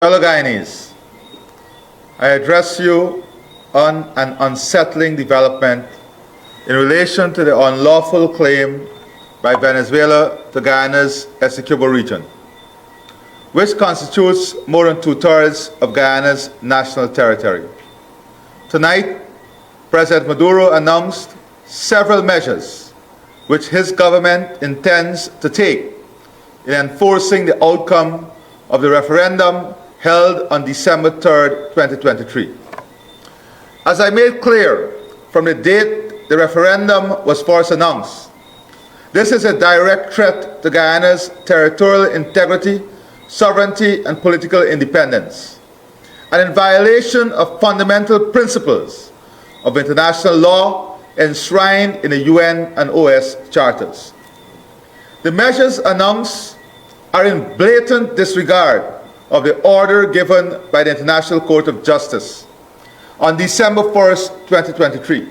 Fellow Guyanese, I address you on an unsettling development in relation to the unlawful claim by Venezuela to Guyana's Essequibo region, which constitutes more than two-thirds of Guyana's national territory. Tonight, President Maduro announced several measures which his government intends to take in enforcing the outcome of the referendum held on December 3rd, 2023. As I made clear from the date the referendum was first announced, this is a direct threat to Guyana's territorial integrity, sovereignty, and political independence, and in violation of fundamental principles of international law enshrined in the UN and OS charters. The measures announced are in blatant disregard of the order given by the International Court of Justice on December 1st, 2023.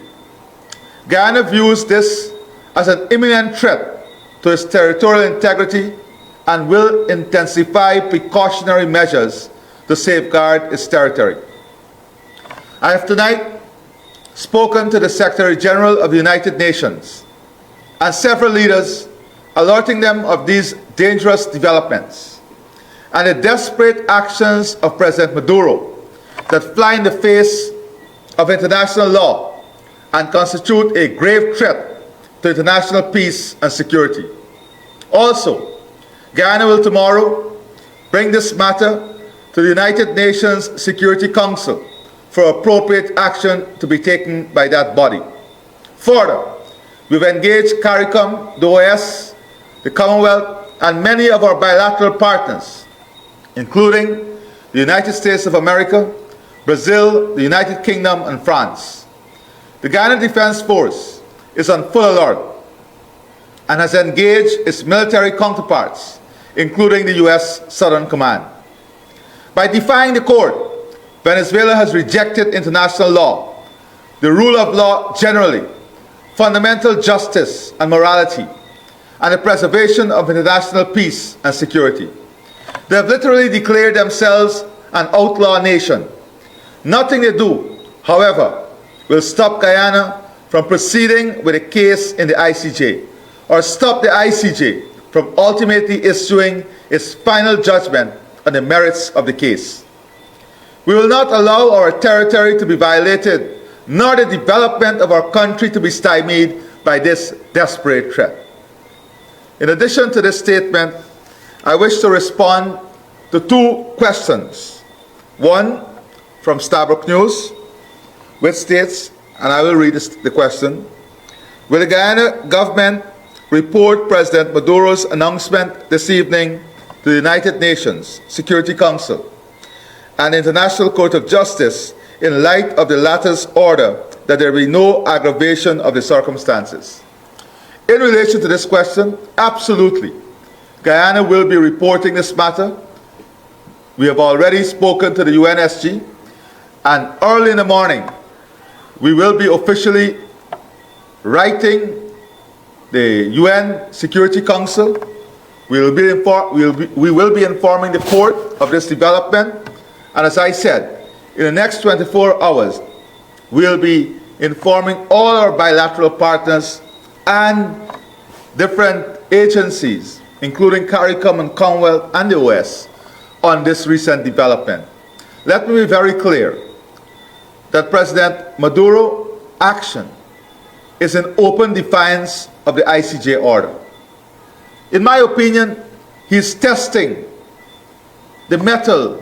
Guyana views this as an imminent threat to its territorial integrity and will intensify precautionary measures to safeguard its territory. I have tonight spoken to the Secretary General of the United Nations and several leaders, alerting them of these dangerous developments and the desperate actions of President Maduro that fly in the face of international law and constitute a grave threat to international peace and security. Also, Guyana will tomorrow bring this matter to the United Nations Security Council for appropriate action to be taken by that body. Further, we've engaged CARICOM, the OS, the Commonwealth, and many of our bilateral partners, including the United States of America, Brazil, the United Kingdom, and France. The Guyana Defense Force is on full alert and has engaged its military counterparts, including the U.S. Southern Command. By defying the court, Venezuela has rejected international law, the rule of law generally, fundamental justice and morality, and the preservation of international peace and security. They have literally declared themselves an outlaw nation. Nothing they do, however, will stop Guyana from proceeding with a case in the ICJ or stop the ICJ from ultimately issuing its final judgment on the merits of the case. We will not allow our territory to be violated, nor the development of our country to be stymied by this desperate threat. In addition to this statement, I wish to respond to two questions. One from Starbrook News, which states, and I will read the question: will the Guyana government report President Maduro's announcement this evening to the United Nations Security Council and the International Court of Justice in light of the latter's order that there be no aggravation of the circumstances? In relation to this question, absolutely. Guyana will be reporting this matter. We have already spoken to the UNSG, and early in the morning, we will be officially writing the UN Security Council. We will be informing the court of this development, and as I said, in the next 24 hours, we'll be informing all our bilateral partners and different agencies, including CARICOM and Commonwealth and the OS, on this recent development. Let me be very clear that President Maduro's action is in open defiance of the ICJ order. In my opinion, he's testing the mettle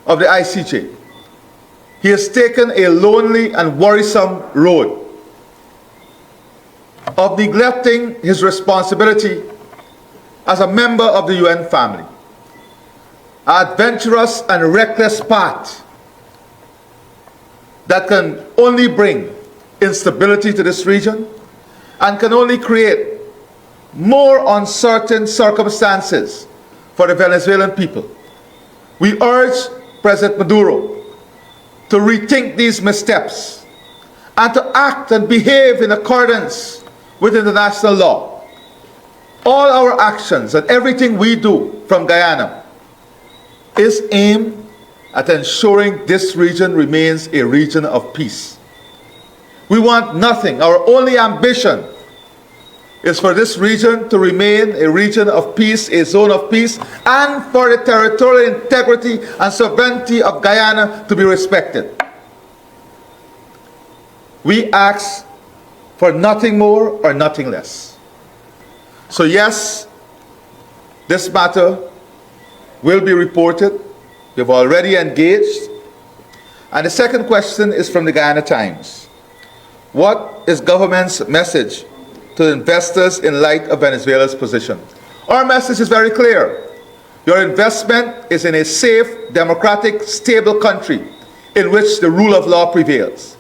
of the ICJ. He has taken a lonely and worrisome road of neglecting his responsibility as a member of the UN family. An adventurous and reckless path that can only bring instability to this region and can only create more uncertain circumstances for the Venezuelan people. We urge President Maduro to rethink these missteps and to act and behave in accordance with international law. All our actions and everything we do from Guyana is aimed at ensuring this region remains a region of peace. We want nothing. Our only ambition is for this region to remain a region of peace, a zone of peace, and for the territorial integrity and sovereignty of Guyana to be respected. We ask for nothing more or nothing less. So yes, this matter will be reported. We've already engaged. And the second question is from the Guyana Times. What is government's message to investors in light of Venezuela's position? Our message is very clear. Your investment is in a safe, democratic, stable country in which the rule of law prevails.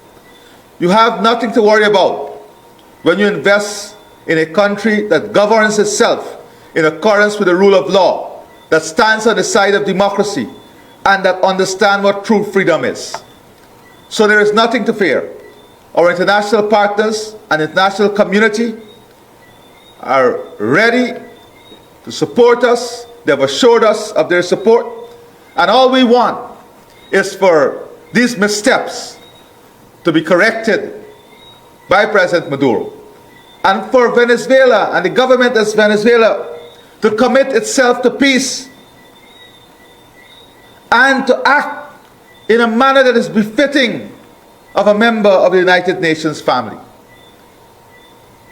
You have nothing to worry about when you invest in a country that governs itself in accordance with the rule of law, that stands on the side of democracy, and that understands what true freedom is. So there is nothing to fear. Our international partners and international community are ready to support us. They have assured us of their support. And all we want is for these missteps to be corrected by President Maduro. And for Venezuela and the government of Venezuela to commit itself to peace and to act in a manner that is befitting of a member of the United Nations family.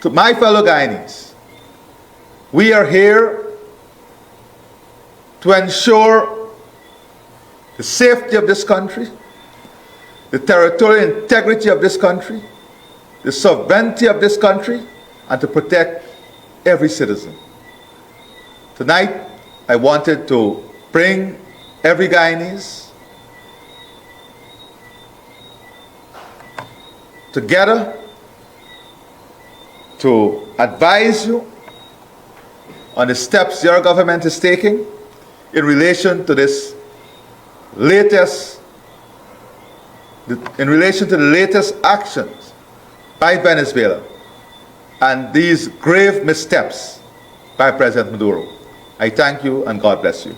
To my fellow Guyanese, we are here to ensure the safety of this country, the territorial integrity of this country, the sovereignty of this country, and to protect every citizen. Tonight, I wanted to bring every Guyanese together to advise you on the steps your government is taking in relation to this latest, actions by Venezuela and these grave missteps by President Maduro. I thank you and God bless you.